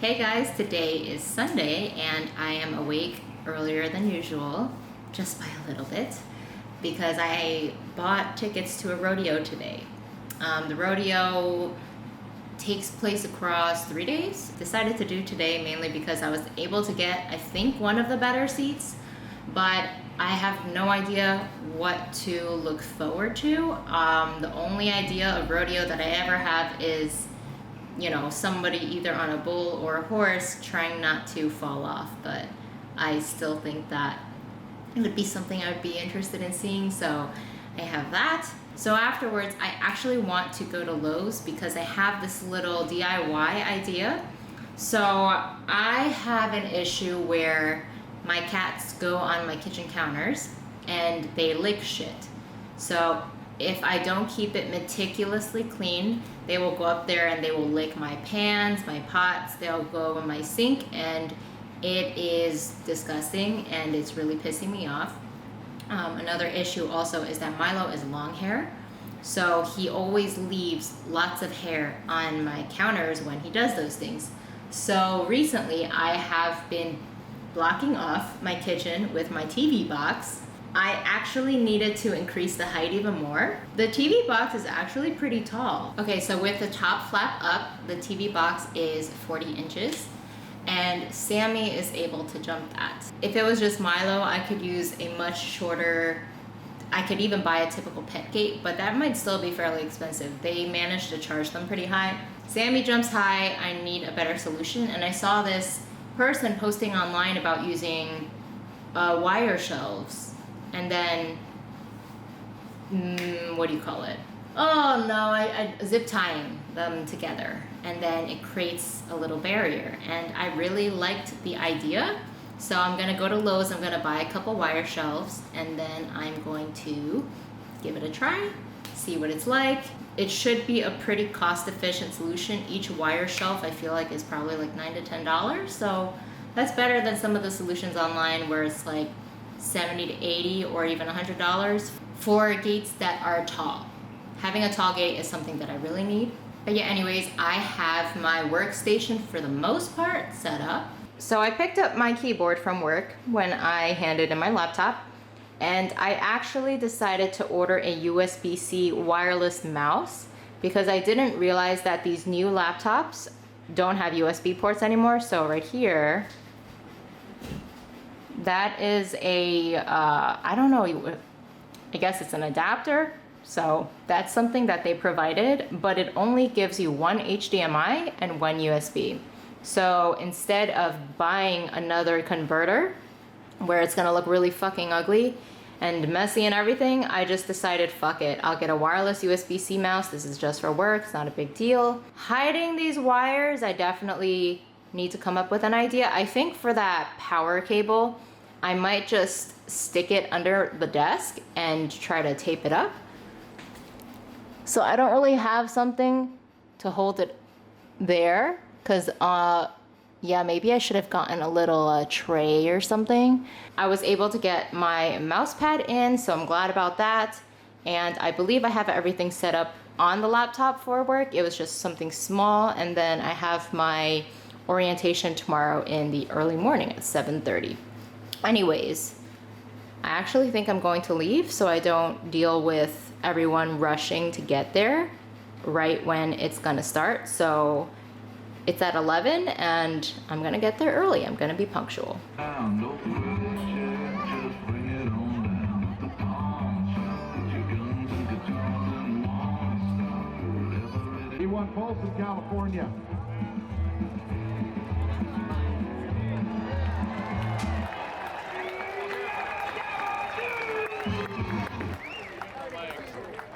Hey guys, today is Sunday and I am awake earlier than usual, just by a little bit, because I bought tickets to a rodeo today. The rodeo takes place across 3 days. Decided to do today mainly because I was able to get, I think, one of the better seats, but I have no idea what to look forward to. The only idea of rodeo that I ever have is somebody either on a bull or a horse trying not to fall off, but I still think that it would be something I would be interested in seeing, so I have that. So afterwards, I actually want to go to Lowe's because I have this little DIY idea. So I have an issue where my cats go on my kitchen counters and they lick shit. So if I don't keep it meticulously clean, they will go up there and they will lick my pans, my pots, they'll go over my sink, and it is disgusting and it's really pissing me off. Another issue also is that Milo is long hair, so he always leaves lots of hair on my counters when he does those things. So recently I have been blocking off my kitchen with my TV box. I actually needed to increase the height even more. The TV box is actually pretty tall. Okay, so with the top flap up, the TV box is 40 inches, and Sammy is able to jump that. If it was just Milo, I could use a much shorter, I could even buy a typical pet gate, but that might still be fairly expensive. They managed to charge them pretty high. Sammy jumps high, I need a better solution, and I saw this person posting online about using wire shelves. And then, what do you call it? Oh no, I zip tying them together, and then it creates a little barrier. And I really liked the idea, so I'm gonna go to Lowe's. I'm gonna buy a couple wire shelves, and then I'm going to give it a try, see what it's like. It should be a pretty cost-efficient solution. Each wire shelf I feel like is probably like $9 to $10, so that's better than some of the solutions online where it's like $70 to $80 or even $100 for gates that are tall. Having a tall gate is something that I really need. But yeah, anyways, I have my workstation for the most part set up. So I picked up my keyboard from work when I handed in my laptop, and I actually decided to order a USB-C wireless mouse because I didn't realize that these new laptops don't have USB ports anymore. So right here, that is a, I don't know, I guess it's an adapter. So that's something that they provided, but it only gives you one HDMI and one USB. So instead of buying another converter where it's gonna look really fucking ugly and messy and everything, I just decided, fuck it, I'll get a wireless USB-C mouse. This is just for work, it's not a big deal. Hiding these wires, I definitely need to come up with an idea. I think for that power cable, I might just stick it under the desk and try to tape it up. So I don't really have something to hold it there, because yeah, maybe I should have gotten a little tray or something. I was able to get my mouse pad in, so I'm glad about that. And I believe I have everything set up on the laptop for work. It was just something small, and then I have my orientation tomorrow in the early morning at 7:30. Anyways, I actually think I'm going to leave so I don't deal with everyone rushing to get there right when it's gonna start. So it's at 11 and I'm gonna get there early. I'm gonna be punctual. E1 Folsom, California.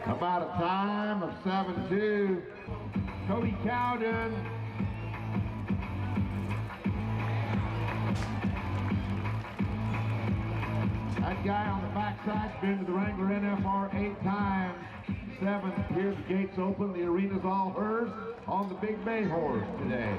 About a time of 7-2. Cody Cowden. That guy on the backside's been to the Wrangler NFR 8 times. 7th. Here's the gates open. The arena's all hers on the Big Bay Horse today.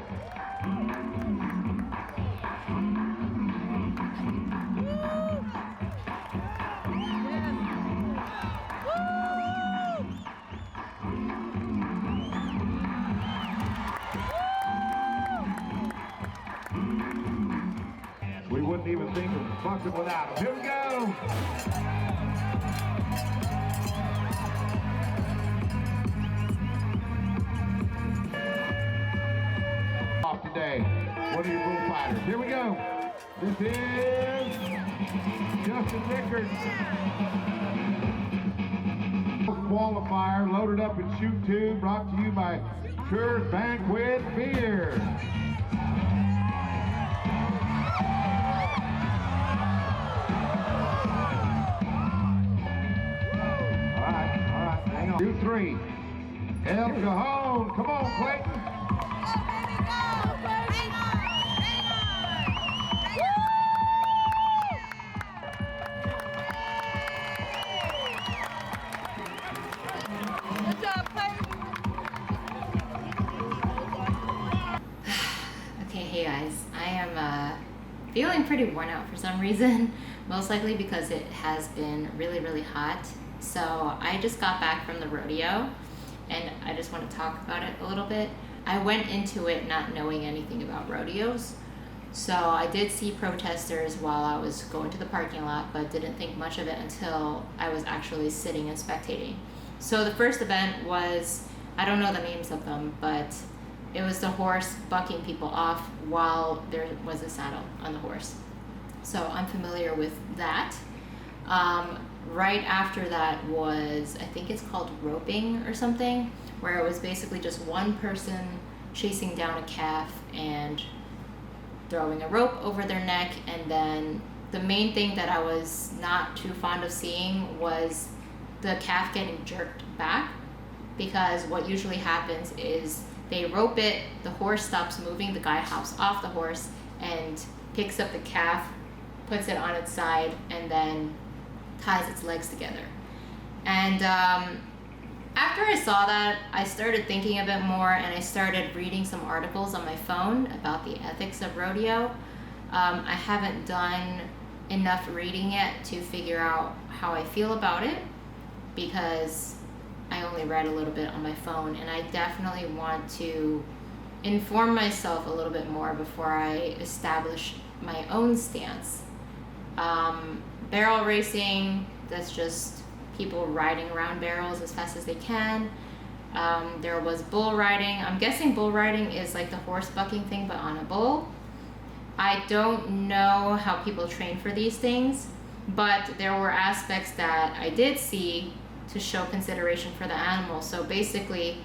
wouldn't even think of fucking without them. Here we go. Off today. One of your bullfighters. Here we go. This is Justin Rickards. Qualifier loaded up in Shoot 2, brought to you by Coors Banquet Beer. All right, hang on. 2-3. El Cajon, come on, Clayton. Okay, hey guys, I am feeling pretty worn out for some reason, most likely because it has been really, really hot. So I just got back from the rodeo and I just want to talk about it a little bit. I went into it not knowing anything about rodeos. So I did see protesters while I was going to the parking lot, but didn't think much of it until I was actually sitting and spectating. So the first event was, I don't know the names of them, but it was the horse bucking people off while there was a saddle on the horse. So I'm familiar with that. Right after that was, I think it's called roping or something, where it was basically just one person chasing down a calf and throwing a rope over their neck. And then the main thing that I was not too fond of seeing was the calf getting jerked back, because what usually happens is they rope it, the horse stops moving, the guy hops off the horse and picks up the calf, puts it on its side, and then ties its legs together. And after I saw that, I started thinking a bit more, and I started reading some articles on my phone about the ethics of rodeo. I haven't done enough reading yet to figure out how I feel about it, because I only read a little bit on my phone, and I definitely want to inform myself a little bit more before I establish my own stance. Barrel racing, that's just people riding around barrels as fast as they can. There was bull riding. I'm guessing bull riding is like the horse bucking thing, but on a bull. I don't know how people train for these things, but there were aspects that I did see to show consideration for the animal. So basically,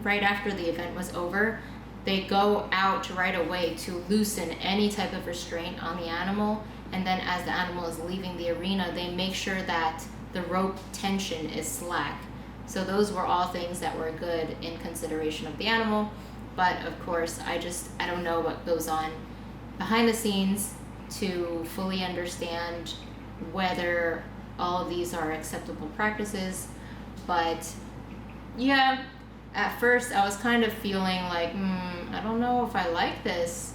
right after the event was over, they go out right away to loosen any type of restraint on the animal, and then as the animal is leaving the arena, they make sure that the rope tension is slack. So those were all things that were good in consideration of the animal. But of course, I don't know what goes on behind the scenes to fully understand whether all of these are acceptable practices. But yeah, at first I was kind of feeling like, I don't know if I like this,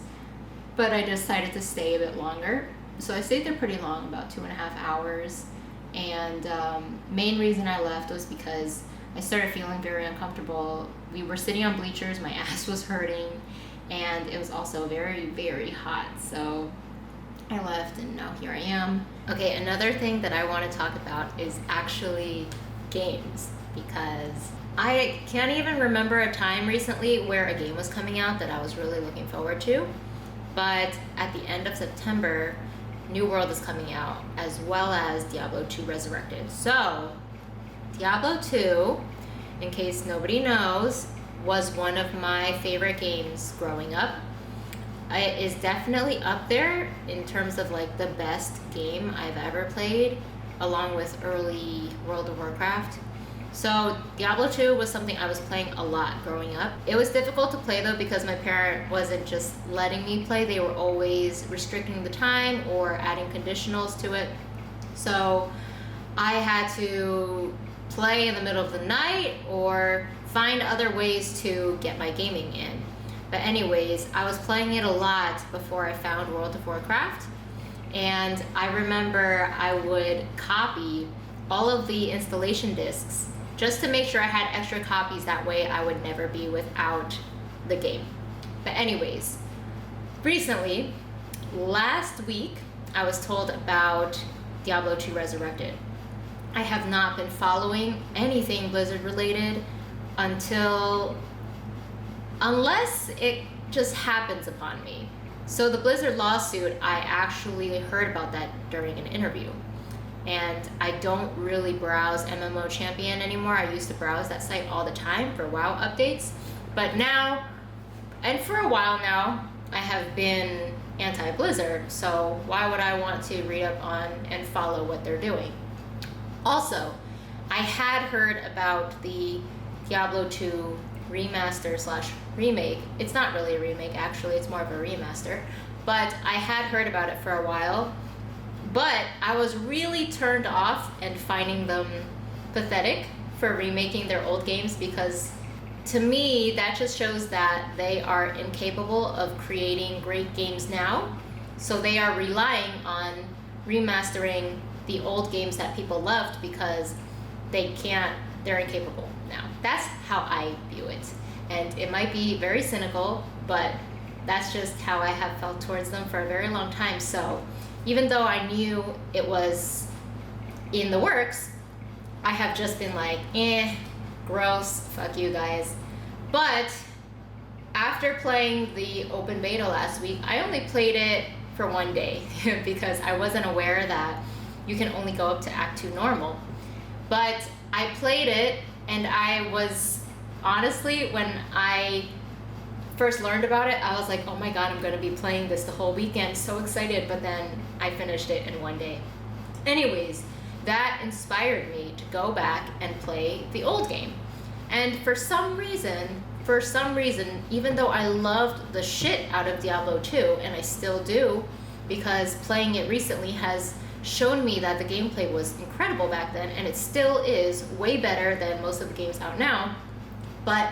but I decided to stay a bit longer. So I stayed there pretty long, about 2.5 hours. And main reason I left was because I started feeling very uncomfortable. We were sitting on bleachers, my ass was hurting, and it was also very, very hot. So I left, and now here I am. Okay, another thing that I want to talk about is actually games, because I can't even remember a time recently where a game was coming out that I was really looking forward to. But at the end of September, New World is coming out, as well as Diablo 2 Resurrected. So, Diablo 2, in case nobody knows, was one of my favorite games growing up. It is definitely up there in terms of like the best game I've ever played, along with early World of Warcraft. So Diablo 2 was something I was playing a lot growing up. It was difficult to play though, because my parent wasn't just letting me play, they were always restricting the time or adding conditionals to it. So I had to play in the middle of the night or find other ways to get my gaming in. But anyways, I was playing it a lot before I found World of Warcraft. And I remember I would copy all of the installation discs just to make sure I had extra copies. That way I would never be without the game. But anyways, recently last week I was told about Diablo 2 Resurrected. I have not been following anything Blizzard related unless it just happens upon me. So the Blizzard lawsuit, I actually heard about that during an interview. And I don't really browse MMO Champion anymore. I used to browse that site all the time for WoW updates. But now, and for a while now, I have been anti-Blizzard. So why would I want to read up on and follow what they're doing? Also, I had heard about the Diablo 2 remaster/remake. It's not really a remake, actually, it's more of a remaster. But I had heard about it for a while. But I was really turned off and finding them pathetic for remaking their old games, because to me, that just shows that they are incapable of creating great games now. So they are relying on remastering the old games that people loved because they're incapable now. That's how I view it. And it might be very cynical, but that's just how I have felt towards them for a very long time. So even though I knew it was in the works, I have just been like, gross, fuck you guys. But after playing the open beta last week, I only played it for one day because I wasn't aware that you can only go up to Act 2 normal. But I played it, and I was, honestly, when I first learned about it, I was like, oh my god, I'm going to be playing this the whole weekend, so excited. But then I finished it in one day. Anyways, that inspired me to go back and play the old game. And for some reason, even though I loved the shit out of Diablo 2, and I still do, because playing it recently has shown me that the gameplay was incredible back then, and it still is way better than most of the games out now. But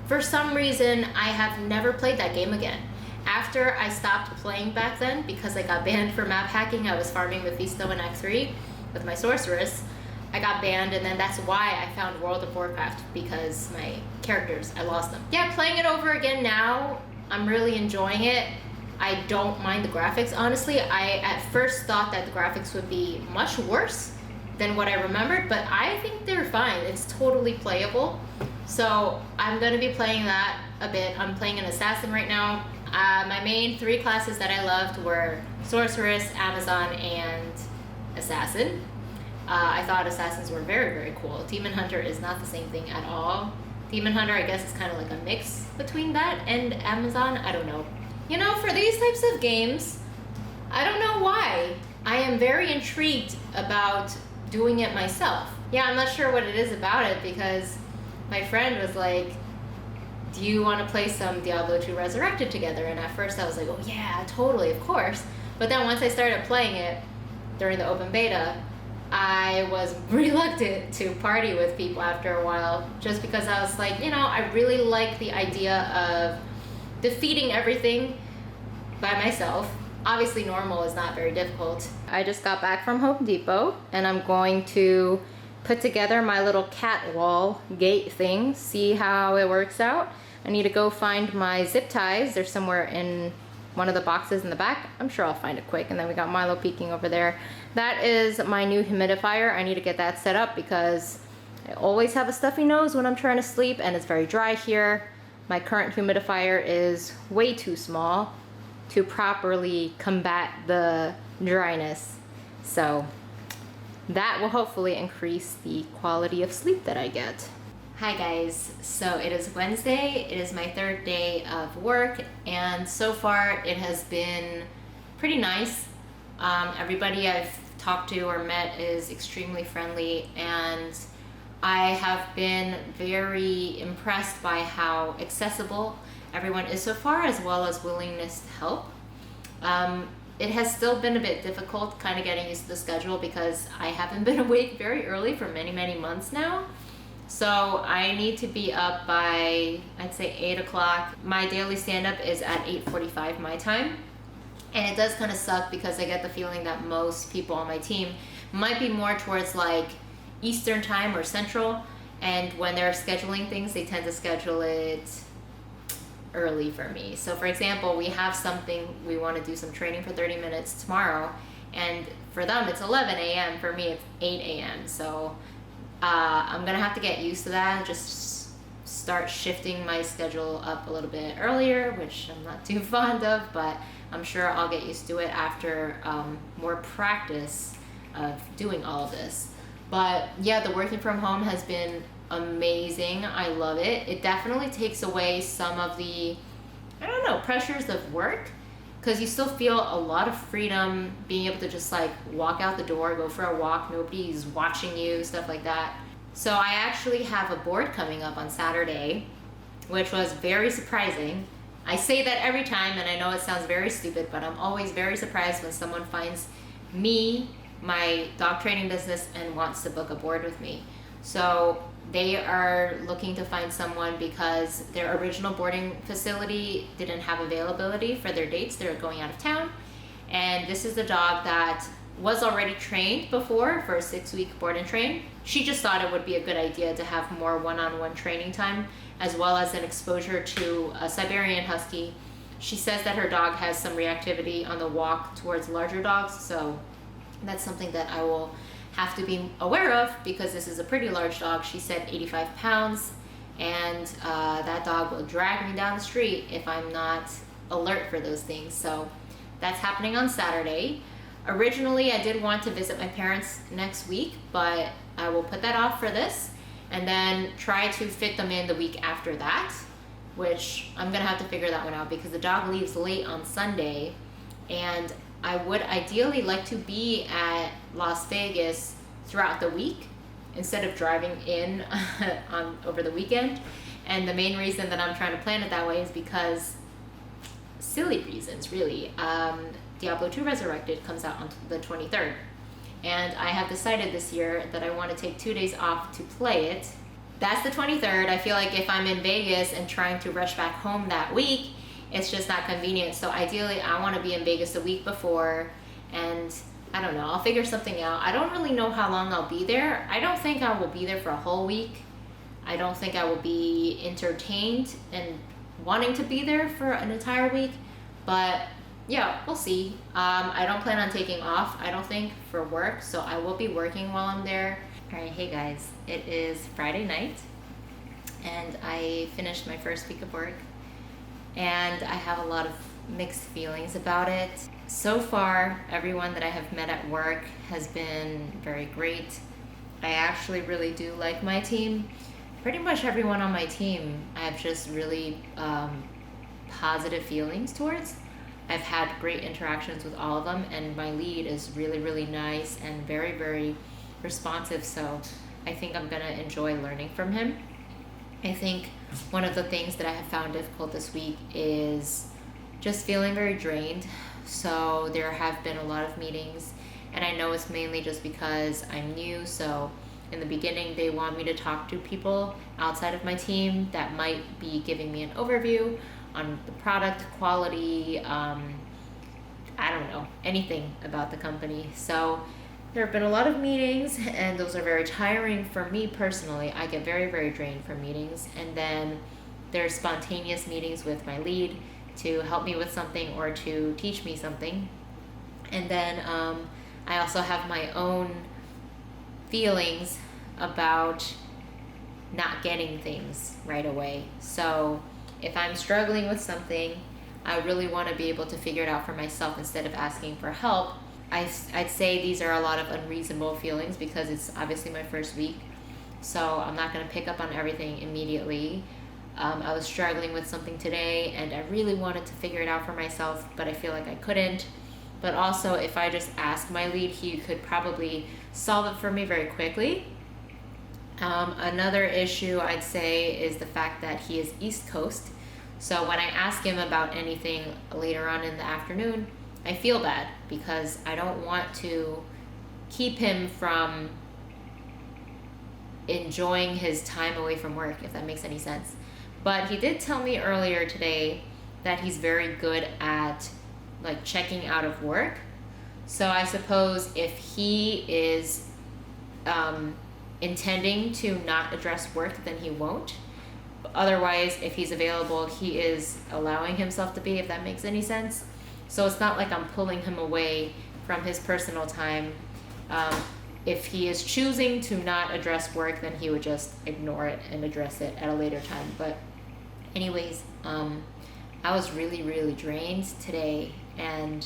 for some reason, I have never played that game again. After I stopped playing back then, because I got banned for map hacking, I was farming Mephisto in Act 3 with my sorceress. I got banned, and then that's why I found World of Warcraft, because my characters, I lost them. Yeah, playing it over again now, I'm really enjoying it. I don't mind the graphics, honestly. I at first thought that the graphics would be much worse than what I remembered, but I think they're fine. It's totally playable. So I'm going to be playing that a bit. I'm playing an assassin right now. My main 3 classes that I loved were sorceress, Amazon, and assassin. I thought assassins were very, very cool. Demon Hunter is not the same thing at all. Demon Hunter, I guess, is kind of like a mix between that and Amazon. I don't know. You know, for these types of games, I don't know why. I am very intrigued about doing it myself. Yeah, I'm not sure what it is about it, because my friend was like, do you want to play some Diablo 2 Resurrected together? And at first I was like, oh yeah, totally, of course. But then once I started playing it during the open beta, I was reluctant to party with people after a while, just because I was like, you know, I really like the idea of defeating everything by myself. Obviously normal is not very difficult. I just got back from Home Depot, and I'm going to put together my little cat wall gate thing, see how it works out. I need to go find my zip ties. They're somewhere in one of the boxes in the back. I'm sure I'll find it quick. And then we got Milo peeking over there. That is my new humidifier. I need to get that set up because I always have a stuffy nose when I'm trying to sleep, and it's very dry here. My current humidifier is way too small to properly combat the dryness. So that will hopefully increase the quality of sleep that I get. Hi guys, so it is Wednesday. It is my 3rd day of work, and so far it has been pretty nice. Everybody I've talked to or met is extremely friendly, and I have been very impressed by how accessible everyone is so far, as well as willingness to help. It has still been a bit difficult kind of getting used to the schedule, because I haven't been awake very early for many, many months now. So I need to be up by, I'd say 8 o'clock. My daily stand-up is at 8:45 my time. And it does kind of suck, because I get the feeling that most people on my team might be more towards like Eastern time or Central. And when they're scheduling things, they tend to schedule it early for me. So for example, we have something, we want to do some training for 30 minutes tomorrow, and for them it's 11 a.m. For me it's 8 a.m. So I'm gonna have to get used to that, just start shifting my schedule up a little bit earlier, which I'm not too fond of, but I'm sure I'll get used to it after more practice of doing all of this. But yeah, the working from home has been amazing. I love it. It definitely takes away some of the, I don't know, pressures of work, because you still feel a lot of freedom being able to just like walk out the door, go for a walk, nobody's watching you, stuff like that. So I actually have a board coming up on Saturday, which was very surprising. I say that every time, and I know it sounds very stupid, but I'm always very surprised when someone finds me, my dog training business, and wants to book a board with me. So they are looking to find someone because their original boarding facility didn't have availability for their dates. They're going out of town. And this is a dog that was already trained before for a 6-week board and train. She just thought it would be a good idea to have more one-on-one training time, as well as an exposure to a Siberian Husky. She says that her dog has some reactivity on the walk towards larger dogs, so that's something that I will have to be aware of, because this is a pretty large dog. She said 85 pounds, and that dog will drag me down the street if I'm not alert for those things. So that's happening on Saturday. Originally, I did want to visit my parents next week, but I will put that off for this, and then try to fit them in the week after that, which I'm gonna have to figure that one out, because the dog leaves late on Sunday, and I would ideally like to be at Las Vegas throughout the week instead of driving in over the weekend. And the main reason that I'm trying to plan it that way is because silly reasons, really. Diablo 2 Resurrected comes out on the 23rd. And I have decided this year that I want to take 2 days off to play it. That's the 23rd. I feel like if I'm in Vegas and trying to rush back home that week, it's just not convenient. So ideally, I want to be in Vegas the week before, and I don't know, I'll figure something out. I don't really know how long I'll be there. I don't think I will be there for a whole week. I don't think I will be entertained and wanting to be there for an entire week, but yeah, we'll see. I don't plan on taking off, I don't think, for work, so I will be working while I'm there. All right, hey guys, it is Friday night, and I finished my first week of work, and I have a lot of mixed feelings about it. So far, everyone that I have met at work has been very great. I actually really do like my team. Pretty much everyone on my team I have just really positive feelings towards. I've had great interactions with all of them, and my lead is really, really nice and very, very responsive, so I think I'm gonna enjoy learning from him. I think one of the things that I have found difficult this week is just feeling very drained. So there have been a lot of meetings, and I know it's mainly just because I'm new, so in the beginning they want me to talk to people outside of my team that might be giving me an overview on the product quality, I don't know, anything about the company. So there have been a lot of meetings, and those are very tiring for me personally. I get very, very drained from meetings. And then there's spontaneous meetings with my lead to help me with something or to teach me something. And then I also have my own feelings about not getting things right away. So if I'm struggling with something, I really want to be able to figure it out for myself instead of asking for help. I'd say these are a lot of unreasonable feelings because it's obviously my first week, so I'm not going to pick up on everything immediately. I was struggling with something today, and I really wanted to figure it out for myself, but I feel like I couldn't. But also, if I just ask my lead, he could probably solve it for me very quickly. Another issue I'd say is the fact that he is East Coast. So when I ask him about anything later on in the afternoon, I feel bad because I don't want to keep him from enjoying his time away from work, if that makes any sense. But he did tell me earlier today that he's very good at like checking out of work. So I suppose if he is intending to not address work, then he won't. otherwise, if he's available, he is allowing himself to be, if that makes any sense. So it's not like I'm pulling him away from his personal time. If he is choosing to not address work, then he would just ignore it and address it at a later time. But anyways, I was really, really drained today, and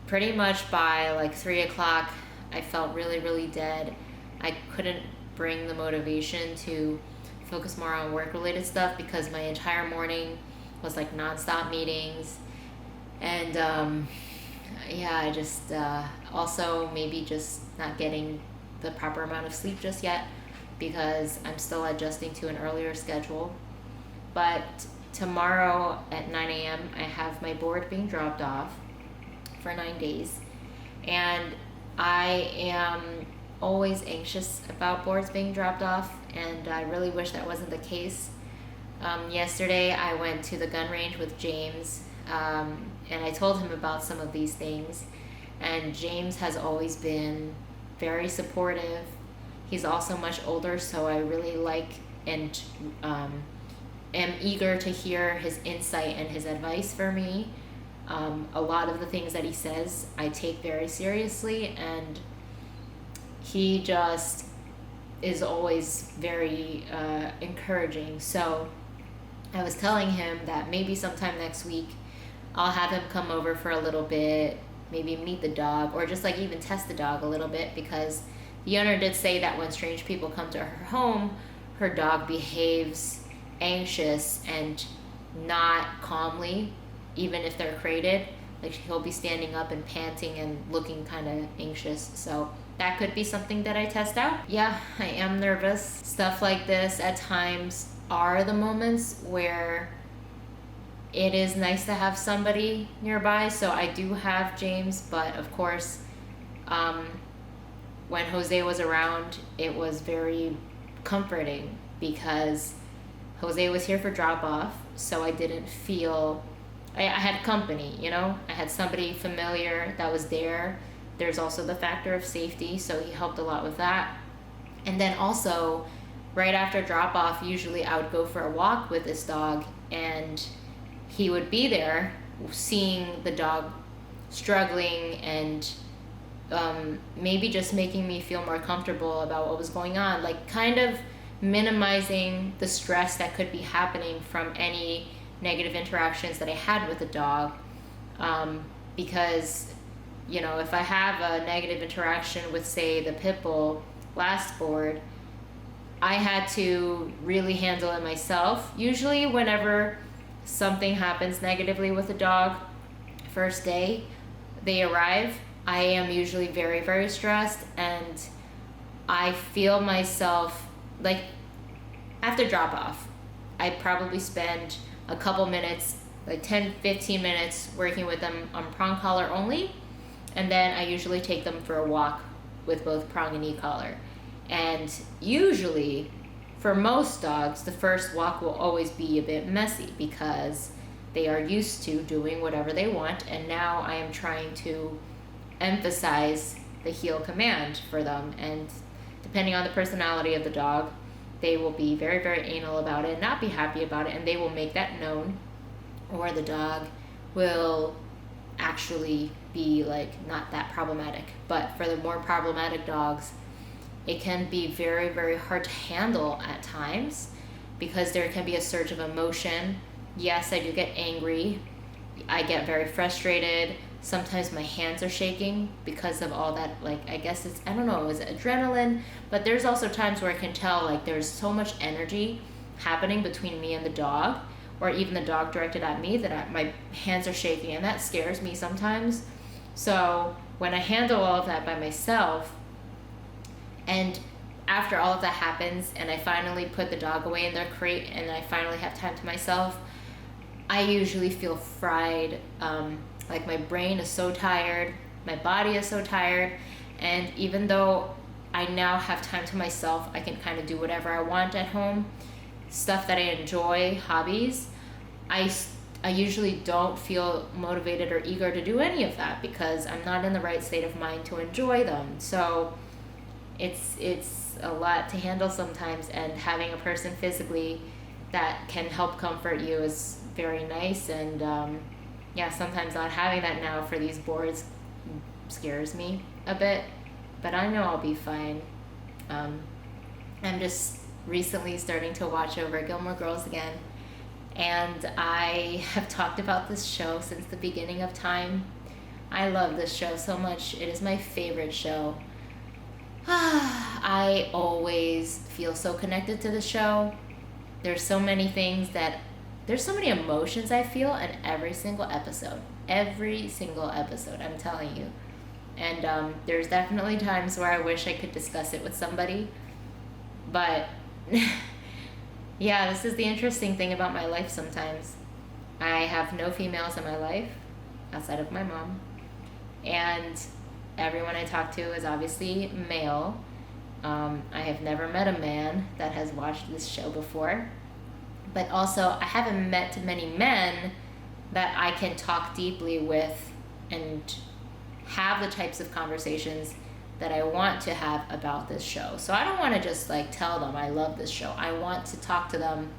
pretty much by like 3 o'clock, I felt really, really dead. I couldn't bring the motivation to focus more on work-related stuff because my entire morning was like nonstop meetings. And yeah, I just also maybe just not getting the proper amount of sleep just yet because I'm still adjusting to an earlier schedule. But tomorrow at 9 a.m. I have my board being dropped off for 9 days, and I am always anxious about boards being dropped off, and I really wish that wasn't the case. Yesterday I went to the gun range with James, and I told him about some of these things, and James has always been very supportive. He's also much older, so I really like and am eager to hear his insight and his advice for me. A lot of the things that he says I take very seriously, and he just is always very encouraging. So I was telling him that maybe sometime next week I'll have him come over for a little bit, maybe meet the dog, or just like even test the dog a little bit, because the owner did say that when strange people come to her home, her dog behaves anxious and not calmly, even if they're crated. Like he'll be standing up and panting and looking kind of anxious. So that could be something that I test out. Yeah, I am nervous. Stuff like this at times are the moments where it is nice to have somebody nearby. So I do have James, but of course, when Jose was around, it was very comforting because Jose was here for drop off, so I didn't feel, I had company, you know? I had somebody familiar that was there. There's also the factor of safety, so he helped a lot with that. And then also, right after drop off, usually I would go for a walk with this dog, and he would be there seeing the dog struggling and maybe just making me feel more comfortable about what was going on, like kind of minimizing the stress that could be happening from any negative interactions that I had with the dog. Because, you know, if I have a negative interaction with, say, the pit bull last board, I had to really handle it myself. Usually whenever something happens negatively with a dog, first day they arrive, I am usually very, very stressed, and I feel myself, like, after drop off, I probably spend a couple minutes, like 10-15 minutes working with them on prong collar only, and then I usually take them for a walk with both prong and e-collar. And usually, for most dogs, the first walk will always be a bit messy because they are used to doing whatever they want, and now I am trying to emphasize the heel command for them, and depending on the personality of the dog, they will be very, very anal about it, not be happy about it, and they will make that known, or the dog will actually be like not that problematic. But for the more problematic dogs, it can be very, very hard to handle at times because there can be a surge of emotion. Yes, I do get angry. I get very frustrated. Sometimes my hands are shaking because of all that, like, I guess it's, I don't know, is it adrenaline? But there's also times where I can tell, like, there's so much energy happening between me and the dog, or even the dog directed at me, that my hands are shaking, and that scares me sometimes. So when I handle all of that by myself, and after all of that happens, and I finally put the dog away in their crate, and I finally have time to myself, I usually feel fried. Like my brain is so tired, my body is so tired, and even though I now have time to myself, I can kind of do whatever I want at home, stuff that I enjoy, hobbies, I usually don't feel motivated or eager to do any of that because I'm not in the right state of mind to enjoy them. So it's a lot to handle sometimes, and having a person physically that can help comfort you is very nice. And yeah, sometimes not having that now for these boards scares me a bit, but I know I'll be fine. I'm just recently starting to watch over Gilmore Girls again, and I have talked about this show since the beginning of time. I love this show so much. It is my favorite show. I always feel so connected to the show. There's so many emotions I feel in every single episode. Every single episode, I'm telling you. And there's definitely times where I wish I could discuss it with somebody. But yeah, this is the interesting thing about my life sometimes. I have no females in my life outside of my mom. And everyone I talk to is obviously male. I have never met a man that has watched this show before. But also, I haven't met many men that I can talk deeply with and have the types of conversations that I want to have about this show. So I don't want to just like tell them I love this show. I want to talk to them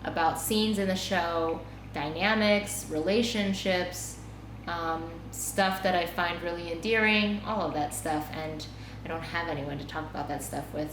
about scenes in the show, dynamics, relationships, stuff that I find really endearing, all of that stuff. And I don't have anyone to talk about that stuff with.